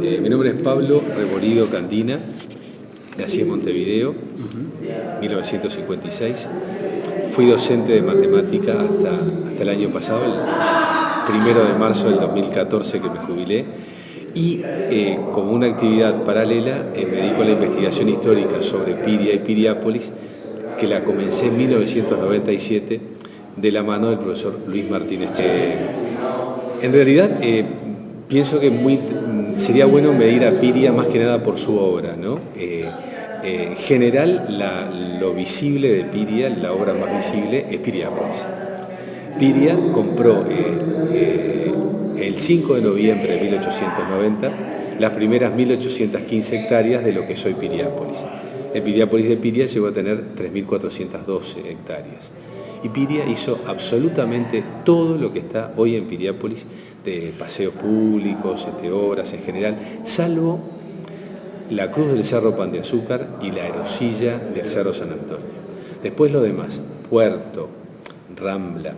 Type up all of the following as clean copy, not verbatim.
Mi nombre es Pablo Reborido Candina, nací en Montevideo, 1956. Fui docente de matemática hasta el año pasado, el 1 de marzo del 2014 que me jubilé, y como una actividad paralela me dedico a la investigación histórica sobre Piria y Piriápolis, que la comencé en 1997 de la mano del profesor Luis Martínez. En realidad, pienso que sería bueno medir a Piria más que nada por su obra, ¿no? En general, lo visible de Piria, la obra más visible, es Piriápolis. Piria compró el 5 de noviembre de 1890 las primeras 1815 hectáreas de lo que es hoy Piriápolis. El Piriápolis de Piria llegó a tener 3.412 hectáreas. Y Piria hizo absolutamente todo lo que está hoy en Piriápolis, de paseos públicos, obras en general, salvo la cruz del Cerro Pan de Azúcar y la erosilla del Cerro San Antonio. Después lo demás, Puerto, Rambla,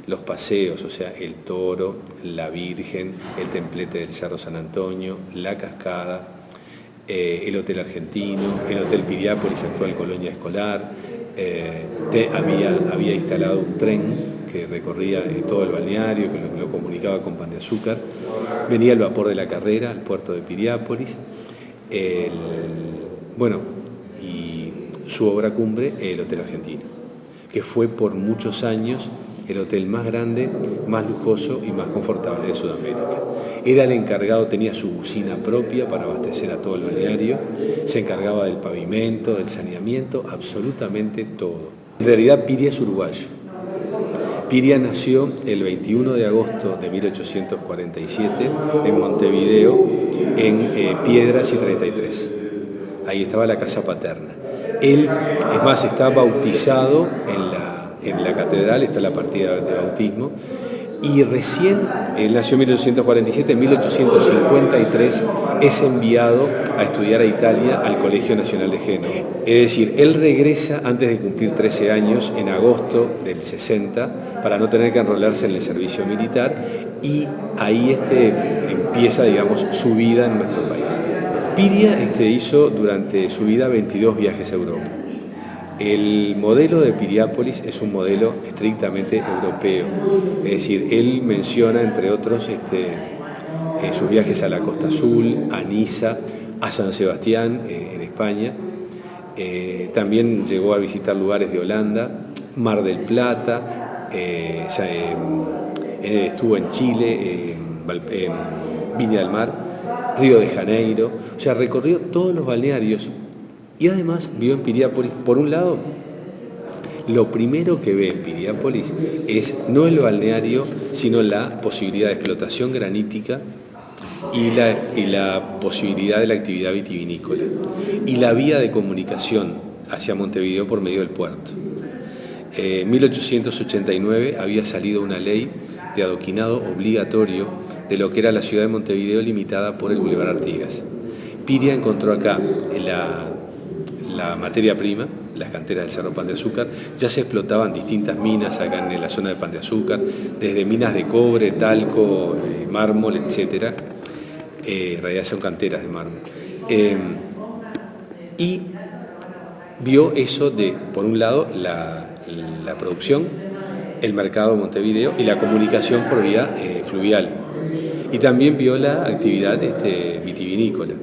los paseos, o sea, el Toro, la Virgen, el templete del Cerro San Antonio, la Cascada, el Hotel Argentino, el Hotel Piriápolis, actual colonia escolar. Había instalado un tren que recorría todo el balneario, que lo comunicaba con Pan de Azúcar. Venía el vapor de la Carrera al puerto de Piriápolis. Y su obra cumbre, el Hotel Argentino, que fue por muchos años el hotel más grande, más lujoso y más confortable de Sudamérica. Era el encargado, tenía su usina propia para abastecer a todo el balneario, se encargaba del pavimento, del saneamiento, absolutamente todo. En realidad Piria es uruguayo. Piria nació el 21 de agosto de 1847 en Montevideo, en Piedras y 33. Ahí estaba la casa paterna. Él, es más, está bautizado en la catedral, está la partida de bautismo, y recién, él nació en 1847, en 1853 es enviado a estudiar a Italia al Colegio Nacional de Génova. Es decir, él regresa antes de cumplir 13 años, en agosto del 60, para no tener que enrolarse en el servicio militar, y ahí empieza, digamos, su vida en nuestro país. Piria hizo durante su vida 22 viajes a Europa. El modelo de Piriápolis es un modelo estrictamente europeo, es decir, él menciona, entre otros, sus viajes a la Costa Azul, a Niza, a San Sebastián, en España. También llegó a visitar lugares de Holanda, Mar del Plata, estuvo en Chile, en Viña del Mar, Río de Janeiro, o sea, recorrió todos los balnearios. Y además vio en Piriápolis, por un lado, lo primero que ve en Piriápolis es no el balneario, sino la posibilidad de explotación granítica y la posibilidad de la actividad vitivinícola y la vía de comunicación hacia Montevideo por medio del puerto. En 1889 había salido una ley de adoquinado obligatorio de lo que era la ciudad de Montevideo, limitada por el Boulevard Artigas. Piria encontró acá la materia prima, las canteras del Cerro Pan de Azúcar. Ya se explotaban distintas minas acá en la zona de Pan de Azúcar, desde minas de cobre, talco, mármol, etc. En realidad son canteras de mármol. Y vio eso de, por un lado, la producción, el mercado de Montevideo y la comunicación por vía fluvial. Y también vio la actividad vitivinícola.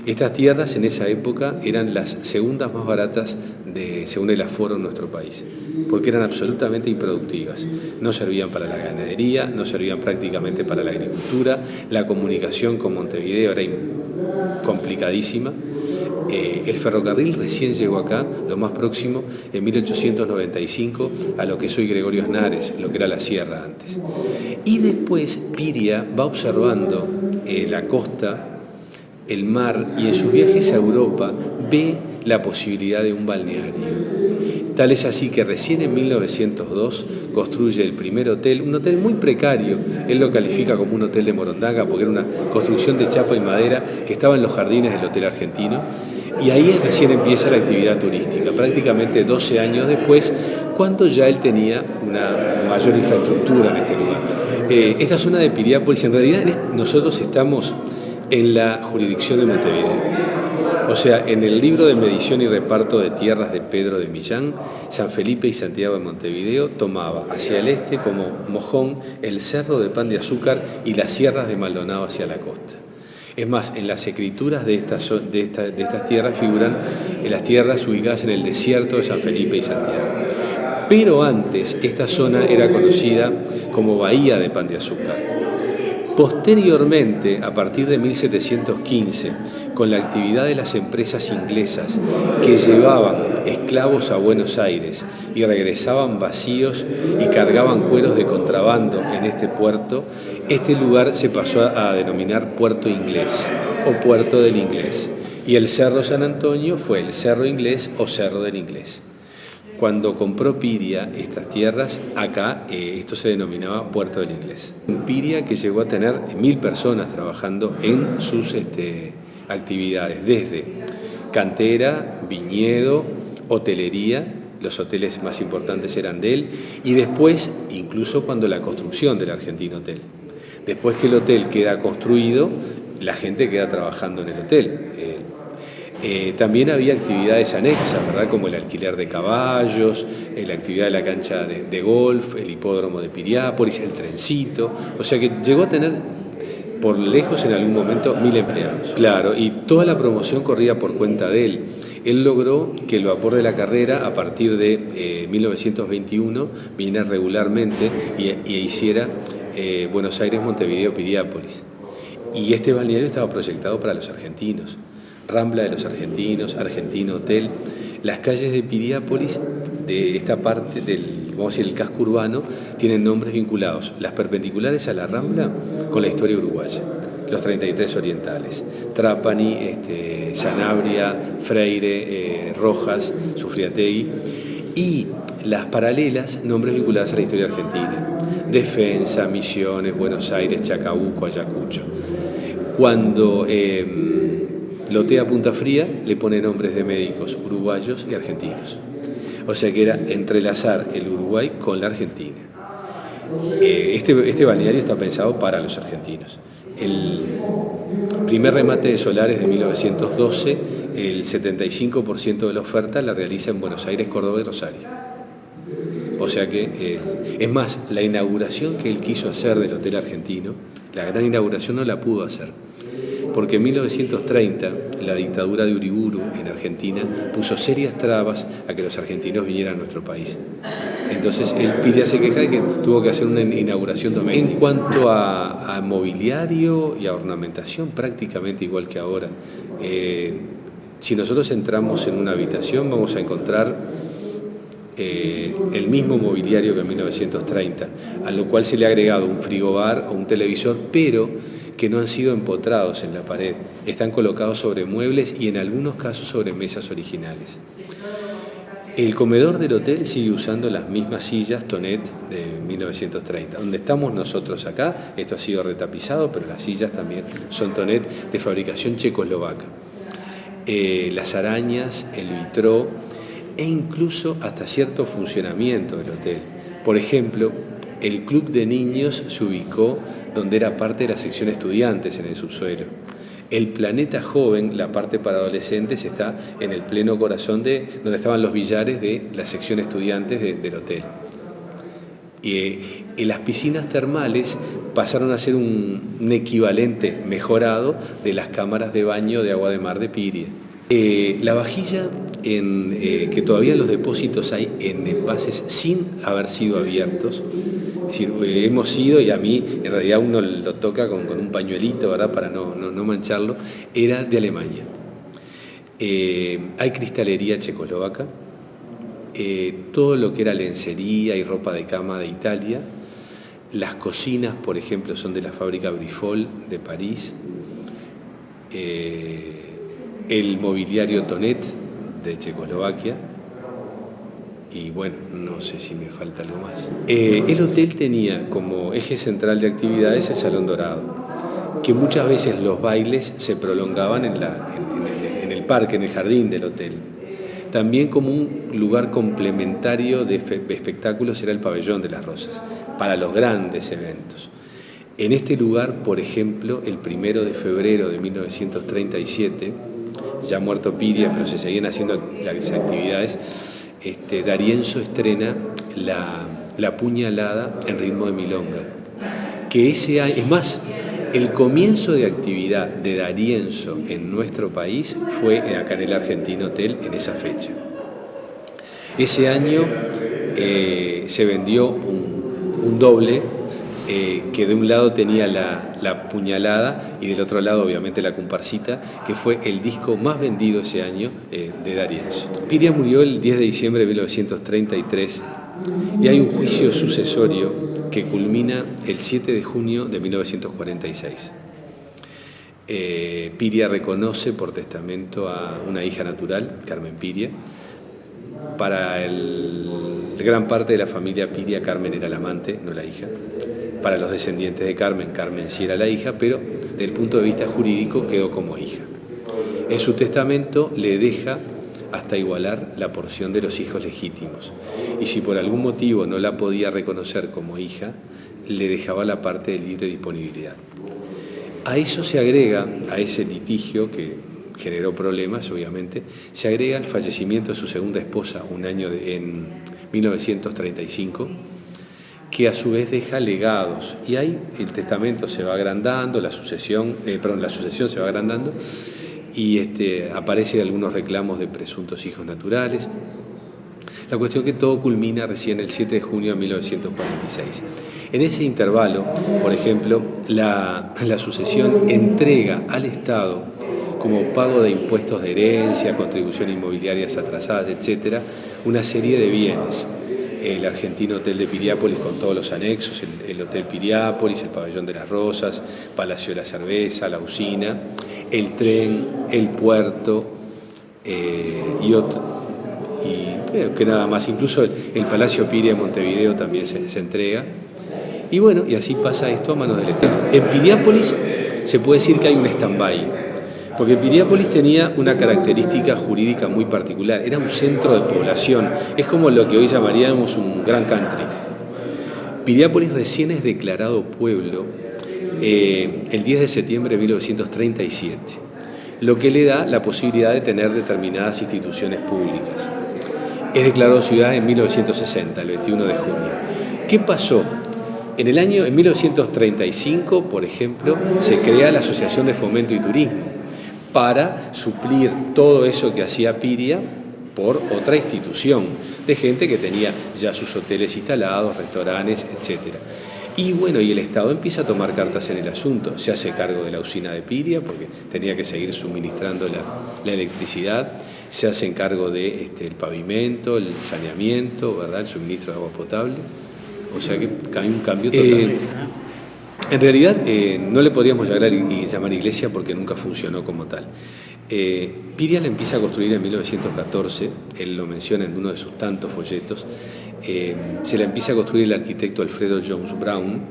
Estas tierras en esa época eran las segundas más baratas según el aforo en nuestro país, porque eran absolutamente improductivas. No servían para la ganadería, no servían prácticamente para la agricultura, la comunicación con Montevideo era complicadísima. El ferrocarril recién llegó acá, lo más próximo, en 1895, a lo que es hoy Gregorio Aznares, lo que era la sierra antes. Y después Piria va observando la costa, el mar, y en sus viajes a Europa ve la posibilidad de un balneario. Tal es así que recién en 1902 construye el primer hotel, un hotel muy precario. Él lo califica como un hotel de Morondanga porque era una construcción de chapa y madera que estaba en los jardines del Hotel Argentino, y ahí recién empieza la actividad turística, prácticamente 12 años después, cuando ya él tenía una mayor infraestructura en este lugar. Esta zona de Piriápolis, en realidad nosotros estamos en la jurisdicción de Montevideo. O sea, en el libro de medición y reparto de tierras de Pedro de Millán, San Felipe y Santiago de Montevideo tomaba hacia el este como mojón el cerro de Pan de Azúcar y las sierras de Maldonado hacia la costa. Es más, en las escrituras de estas tierras figuran en las tierras ubicadas en el desierto de San Felipe y Santiago. Pero antes esta zona era conocida como Bahía de Pan de Azúcar. Posteriormente, a partir de 1715, con la actividad de las empresas inglesas que llevaban esclavos a Buenos Aires y regresaban vacíos y cargaban cueros de contrabando en este puerto, este lugar se pasó a denominar Puerto Inglés o Puerto del Inglés, y el Cerro San Antonio fue el Cerro Inglés o Cerro del Inglés. Cuando compró Piria estas tierras, acá esto se denominaba Puerto del Inglés. Piria que llegó a tener 1000 personas trabajando en sus actividades, desde cantera, viñedo, hotelería, los hoteles más importantes eran de él, y después, incluso cuando la construcción del Argentino Hotel. Después que el hotel queda construido, la gente queda trabajando en el hotel. También había actividades anexas, ¿verdad? Como el alquiler de caballos, la actividad de la cancha de golf, el hipódromo de Piriápolis, el trencito. O sea que llegó a tener por lejos en algún momento 1000 empleados. Claro, y toda la promoción corría por cuenta de él. Él logró que el vapor de la Carrera, a partir de 1921, viniera regularmente e hiciera Buenos Aires, Montevideo, Piriápolis. Y este balneario estaba proyectado para los argentinos. Rambla de los Argentinos, Argentino Hotel. Las calles de Piriápolis, de esta parte del, vamos a decir, el casco urbano, tienen nombres vinculados. Las perpendiculares a la Rambla con la historia uruguaya, los 33 orientales, Trapani, Sanabria, Freire, Rojas, Sufriategui, y las paralelas, nombres vinculados a la historia argentina, Defensa, Misiones, Buenos Aires, Chacabuco, Ayacucho. Cuando lotea Punta Fría, le pone nombres de médicos uruguayos y argentinos. O sea que era entrelazar el Uruguay con la Argentina. Este balneario está pensado para los argentinos. El primer remate de solares de 1912, el 75% de la oferta la realiza en Buenos Aires, Córdoba y Rosario. O sea que, es más, la inauguración que él quiso hacer del Hotel Argentino, la gran inauguración no la pudo hacer, porque en 1930 la dictadura de Uriburu en Argentina puso serias trabas a que los argentinos vinieran a nuestro país. Entonces el Piria se queja de que tuvo que hacer una inauguración doméstica. En cuanto a mobiliario y a ornamentación, prácticamente igual que ahora. Si nosotros entramos en una habitación vamos a encontrar el mismo mobiliario que en 1930, a lo cual se le ha agregado un frigobar o un televisor, pero que no han sido empotrados en la pared, están colocados sobre muebles y en algunos casos sobre mesas originales. El comedor del hotel sigue usando las mismas sillas Tonet de 1930. Donde estamos nosotros acá, esto ha sido retapizado, pero las sillas también son Tonet de fabricación checoslovaca. Las arañas, el vitró e incluso hasta cierto funcionamiento del hotel. Por ejemplo, el club de niños se ubicó donde era parte de la sección estudiantes en el subsuelo. El planeta joven, la parte para adolescentes, está en el pleno corazón de donde estaban los billares de la sección estudiantes del hotel. Y las piscinas termales pasaron a ser un equivalente mejorado de las cámaras de baño de agua de mar de Piria. La vajilla, que todavía en los depósitos hay en envases sin haber sido abiertos, es decir, hemos ido y a mí en realidad uno lo toca con un pañuelito, ¿verdad?, para no mancharlo, era de Alemania. Hay cristalería checoslovaca, todo lo que era lencería y ropa de cama de Italia. Las cocinas, por ejemplo, son de la fábrica Brifol de París. El mobiliario Tonet de Checoslovaquia. Y bueno, no sé si me falta algo más. El hotel tenía como eje central de actividades el Salón Dorado, que muchas veces los bailes se prolongaban en el parque, en el jardín del hotel. También como un lugar complementario de espectáculos era el Pabellón de las Rosas, para los grandes eventos. En este lugar, por ejemplo, el 1 de febrero de 1937, ya muerto Piria, pero se seguían haciendo las actividades, D'Arienzo estrena la puñalada en ritmo de milonga, que ese año, es más, el comienzo de actividad de D'Arienzo en nuestro país fue acá en el Argentino Hotel en esa fecha. Ese año se vendió un doble que de un lado tenía la puñalada y del otro lado obviamente la comparsita, que fue el disco más vendido ese año de D'Arienzo. Piria murió el 10 de diciembre de 1933 y hay un juicio sucesorio que culmina el 7 de junio de 1946. Piria reconoce por testamento a una hija natural, Carmen Piria. Para gran parte de la familia Piria, Carmen era la amante, no la hija. Para los descendientes de Carmen, Carmen sí era la hija, pero desde el punto de vista jurídico quedó como hija. En su testamento le deja hasta igualar la porción de los hijos legítimos. Y si por algún motivo no la podía reconocer como hija, le dejaba la parte de libre disponibilidad. A eso se agrega, a ese litigio que generó problemas, obviamente, se agrega el fallecimiento de su segunda esposa en 1935, que a su vez deja legados. Y ahí el testamento se va agrandando, la sucesión se va agrandando, y aparecen algunos reclamos de presuntos hijos naturales. La cuestión que todo culmina recién el 7 de junio de 1946. En ese intervalo, por ejemplo, la sucesión entrega al Estado, como pago de impuestos de herencia, contribuciones inmobiliarias atrasadas, etc., una serie de bienes. El Argentino Hotel de Piriápolis con todos los anexos, el Hotel Piriápolis, el Pabellón de las Rosas, Palacio de la Cerveza, la usina, el tren, el puerto que nada más, incluso el Palacio Piria de Montevideo también se entrega. Y bueno, y así pasa esto a manos del Estado. En Piriápolis se puede decir que hay un stand-by, porque Piriápolis tenía una característica jurídica muy particular, era un centro de población, es como lo que hoy llamaríamos un gran country. Piriápolis recién es declarado pueblo el 10 de septiembre de 1937, lo que le da la posibilidad de tener determinadas instituciones públicas. Es declarado ciudad en 1960, el 21 de junio. ¿Qué pasó? En 1935, por ejemplo, se crea la Asociación de Fomento y Turismo para suplir todo eso que hacía Piria por otra institución, de gente que tenía ya sus hoteles instalados, restaurantes, etc. Y bueno, y el Estado empieza a tomar cartas en el asunto, se hace cargo de la usina de Piria, porque tenía que seguir suministrando la electricidad, se hace cargo de el pavimento, el saneamiento, ¿verdad?, el suministro de agua potable. O sea que hay un cambio total. En realidad no le podríamos llamar iglesia porque nunca funcionó como tal. Piria la empieza a construir en 1914, él lo menciona en uno de sus tantos folletos. Se la empieza a construir el arquitecto Alfredo Jones Brown,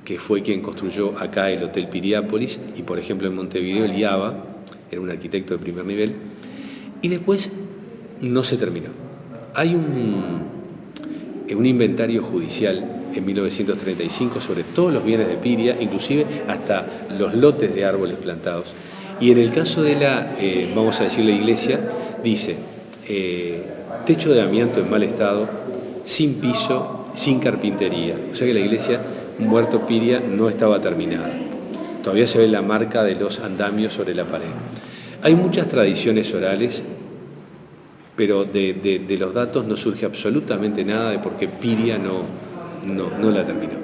que fue quien construyó acá el Hotel Piriápolis, y por ejemplo en Montevideo el IABA, era un arquitecto de primer nivel, y después no se terminó. Hay un inventario judicial en 1935 sobre todos los bienes de Piria, inclusive hasta los lotes de árboles plantados. Y en el caso de vamos a decir la iglesia, dice, techo de amianto en mal estado, sin piso, sin carpintería. O sea que la iglesia, muerto Piria, no estaba terminada. Todavía se ve la marca de los andamios sobre la pared. Hay muchas tradiciones orales, pero de los datos no surge absolutamente nada de por qué Piria no la terminó.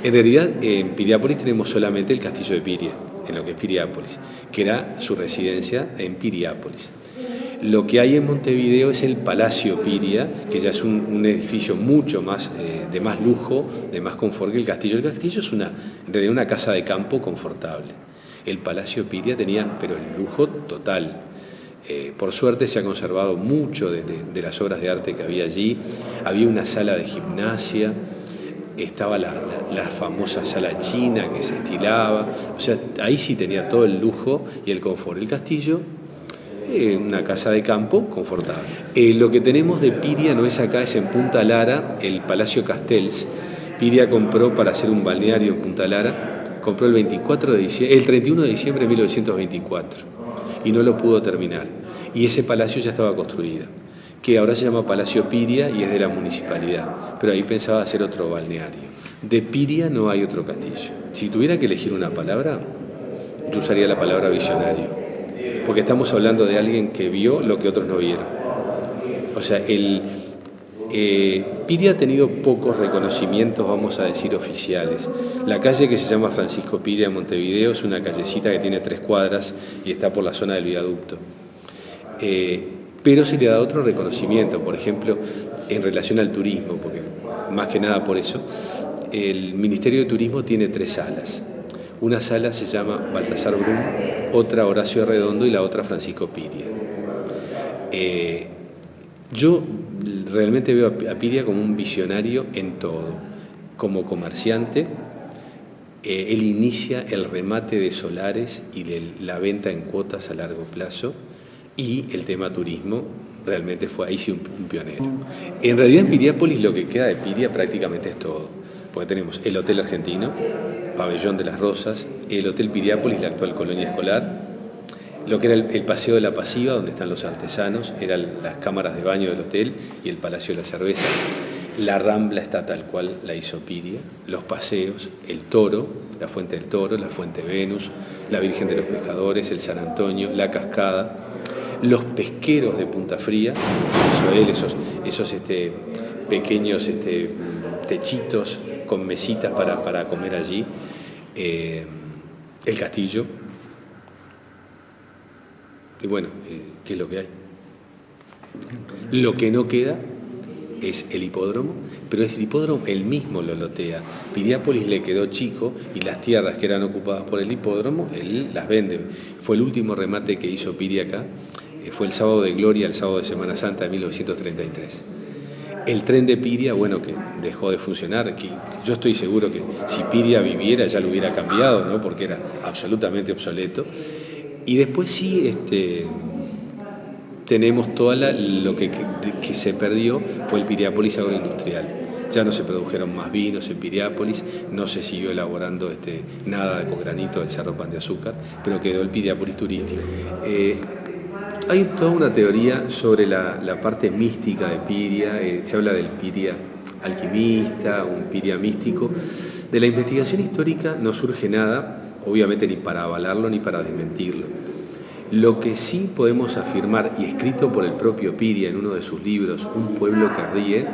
En realidad, en Piriápolis tenemos solamente el castillo de Piria, en lo que es Piriápolis, que era su residencia en Piriápolis. Lo que hay en Montevideo es el Palacio Piria, que ya es un edificio mucho más de más lujo, de más confort que el castillo. El castillo es en realidad una casa de campo confortable. El Palacio Piria tenía, pero el lujo total. Por suerte se ha conservado mucho de las obras de arte que había allí. Había una sala de gimnasia, estaba la famosa sala china que se estilaba. O sea, ahí sí tenía todo el lujo y el confort. El castillo, una casa de campo confortable. Lo que tenemos de Piria no es acá, es en Punta Lara, el Palacio Castells, Piria compró para hacer un balneario en Punta Lara, compró el 31 de diciembre de 1924 y no lo pudo terminar. Y ese palacio ya estaba construido, que ahora se llama Palacio Piria y es de la municipalidad, pero ahí pensaba hacer otro balneario. De Piria no hay otro castillo. Si tuviera que elegir una palabra, yo usaría la palabra visionario, porque estamos hablando de alguien que vio lo que otros no vieron. O sea, Piria ha tenido pocos reconocimientos, vamos a decir, oficiales. La calle que se llama Francisco Piria en Montevideo es una callecita que tiene 3 cuadras y está por la zona del viaducto. Pero se le ha dado otro reconocimiento, por ejemplo, en relación al turismo, porque más que nada por eso, el Ministerio de Turismo tiene 3 salas. Una sala se llama Baltasar Brum, otra Horacio Arredondo y la otra Francisco Piria. Yo realmente veo a Piria como un visionario en todo. Como comerciante, él inicia el remate de solares y la venta en cuotas a largo plazo, y el tema turismo realmente fue ahí sí un pionero. En realidad en Piriápolis lo que queda de Piria prácticamente es todo, porque tenemos el Hotel Argentino, Pabellón de las Rosas, el Hotel Piriápolis, la actual colonia escolar, lo que era el Paseo de la Pasiva, donde están los artesanos, eran las cámaras de baño del hotel y el Palacio de la Cerveza. La Rambla está tal cual la hizo Piria, los paseos, el Toro, la Fuente del Toro, la Fuente Venus, la Virgen de los Pescadores, el San Antonio, la Cascada, los pesqueros de Punta Fría, esos pequeños techitos con mesitas para comer allí, el castillo. Y bueno, ¿qué es lo que hay? Lo que no queda es el hipódromo, pero es el hipódromo, él mismo lo lotea. Piriápolis le quedó chico y las tierras que eran ocupadas por el hipódromo, él las vende. Fue el último remate que hizo Piria acá, fue el sábado de Gloria, el sábado de Semana Santa de 1933. El tren de Piria, bueno, que dejó de funcionar, que yo estoy seguro que si Piria viviera ya lo hubiera cambiado, ¿no? Porque era absolutamente obsoleto. Y después sí, tenemos lo que se perdió fue el Piriápolis agroindustrial. Ya no se produjeron más vinos en Piriápolis, no se siguió elaborando nada con granito del Cerro Pan de Azúcar, pero quedó el Piriápolis turístico. Hay toda una teoría sobre la parte mística de Piria, se habla del Piria alquimista, un Piria místico. De la investigación histórica no surge nada, obviamente ni para avalarlo ni para desmentirlo. Lo que sí podemos afirmar, y escrito por el propio Piria en uno de sus libros, Un pueblo que ríe,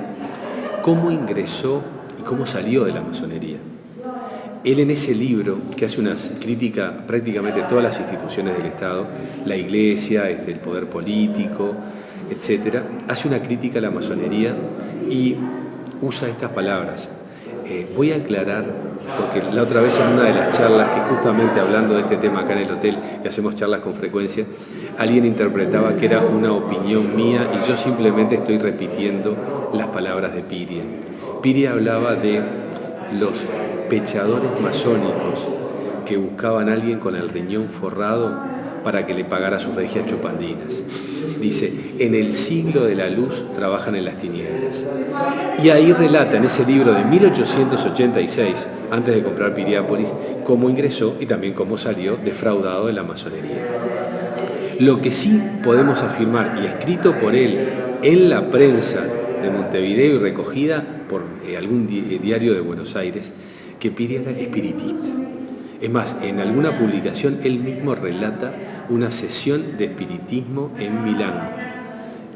cómo ingresó y cómo salió de la masonería. Él en ese libro, que hace una crítica prácticamente a todas las instituciones del Estado, la Iglesia, el poder político, etc., hace una crítica a la masonería y usa estas palabras. Voy a aclarar, porque la otra vez en una de las charlas, que justamente hablando de este tema acá en el hotel, que hacemos charlas con frecuencia, alguien interpretaba que era una opinión mía y yo simplemente estoy repitiendo las palabras de Piria. Piria hablaba de los pechadores masónicos que buscaban a alguien con el riñón forrado para que le pagara sus regias chupandinas. Dice, en el siglo de la luz trabajan en las tinieblas. Y ahí relata en ese libro de 1886, antes de comprar Piriápolis, cómo ingresó y también cómo salió defraudado de la masonería. Lo que sí podemos afirmar, y escrito por él en la prensa de Montevideo y recogida por algún diario de Buenos Aires, que Piria era espiritista. Es más, en alguna publicación él mismo relata una sesión de espiritismo en Milán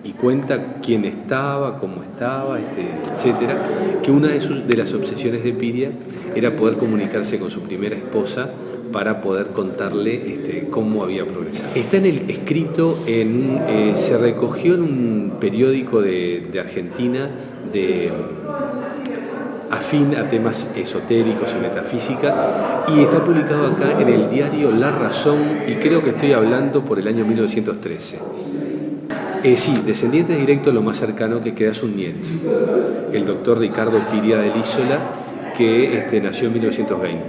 y cuenta quién estaba, cómo estaba, etcétera, que una de las obsesiones de Piria era poder comunicarse con su primera esposa para poder contarle cómo había progresado. Está escrito se recogió en un periódico de Argentina afín a temas esotéricos y metafísica, y está publicado acá en el diario La Razón, y creo que estoy hablando por el año 1913. Sí, descendiente directo, lo más cercano que queda es un nieto, el doctor Ricardo Piria de Lísola, que nació en 1920.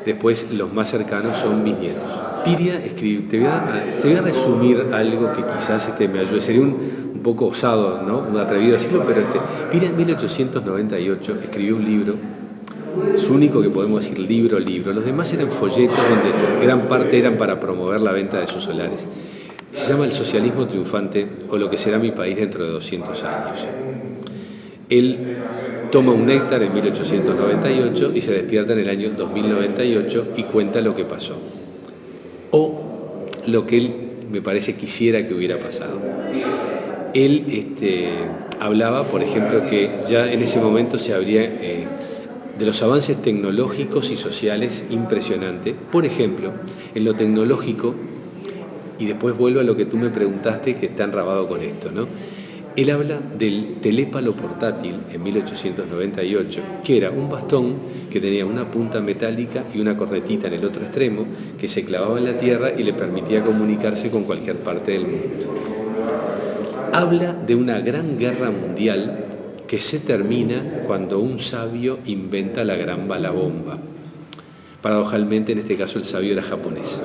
Después los más cercanos son mis nietos. Piria escribe, te voy a resumir algo que quizás me ayude, sería un un poco osado, ¿no? Un atrevido decirlo, pero Piria en 1898 escribió un libro, su único que podemos decir libro, los demás eran folletos donde gran parte eran para promover la venta de sus solares. Se llama El socialismo triunfante o lo que será mi país dentro de 200 años. Él toma un néctar en 1898 y se despierta en el año 2098 y cuenta lo que pasó. O lo que él, me parece, quisiera que hubiera pasado. Él hablaba, por ejemplo, que ya en ese momento se habría de los avances tecnológicos y sociales impresionantes. Por ejemplo, en lo tecnológico, y después vuelvo a lo que tú me preguntaste, que está enrabado con esto, ¿no? Él habla del telépalo portátil en 1898, que era un bastón que tenía una punta metálica y una cornetita en el otro extremo, que se clavaba en la tierra y le permitía comunicarse con cualquier parte del mundo. Habla de una gran guerra mundial que se termina cuando un sabio inventa la gran balabomba. Paradojalmente, en este caso, el sabio era japonés.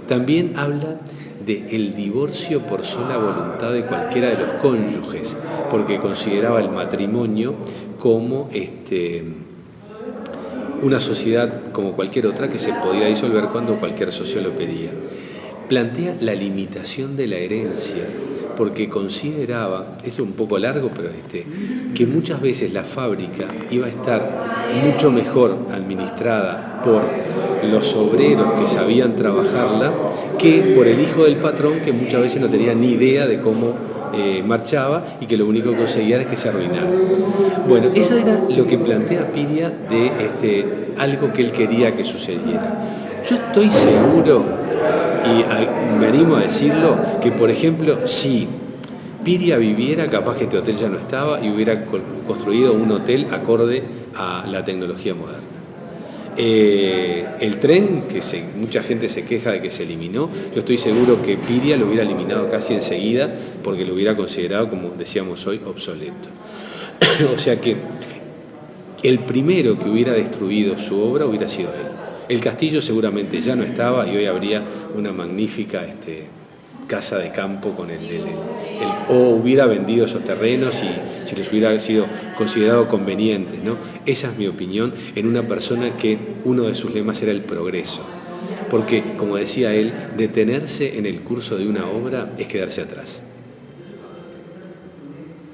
También habla del divorcio por sola voluntad de cualquiera de los cónyuges, porque consideraba el matrimonio como una sociedad como cualquier otra que se podía disolver cuando cualquier socio lo pedía. Plantea la limitación de la herencia, porque consideraba, es un poco largo, pero que muchas veces la fábrica iba a estar mucho mejor administrada por los obreros que sabían trabajarla que por el hijo del patrón, que muchas veces no tenía ni idea de cómo marchaba y que lo único que conseguía es que se arruinara. Bueno, eso era lo que plantea Piria de algo que él quería que sucediera. Yo estoy seguro, y me animo a decirlo, que por ejemplo, si Piria viviera, capaz que este hotel ya no estaba y hubiera construido un hotel acorde a la tecnología moderna. El tren, que mucha gente se queja de que se eliminó, yo estoy seguro que Piria lo hubiera eliminado casi enseguida porque lo hubiera considerado, como decíamos hoy, obsoleto. O sea que el primero que hubiera destruido su obra hubiera sido él. El castillo seguramente ya no estaba y hoy habría una magnífica casa de campo con o hubiera vendido esos terrenos y si les hubiera sido considerado convenientes, ¿no? Esa es mi opinión en una persona que uno de sus lemas era el progreso. Porque, como decía él, detenerse en el curso de una obra es quedarse atrás.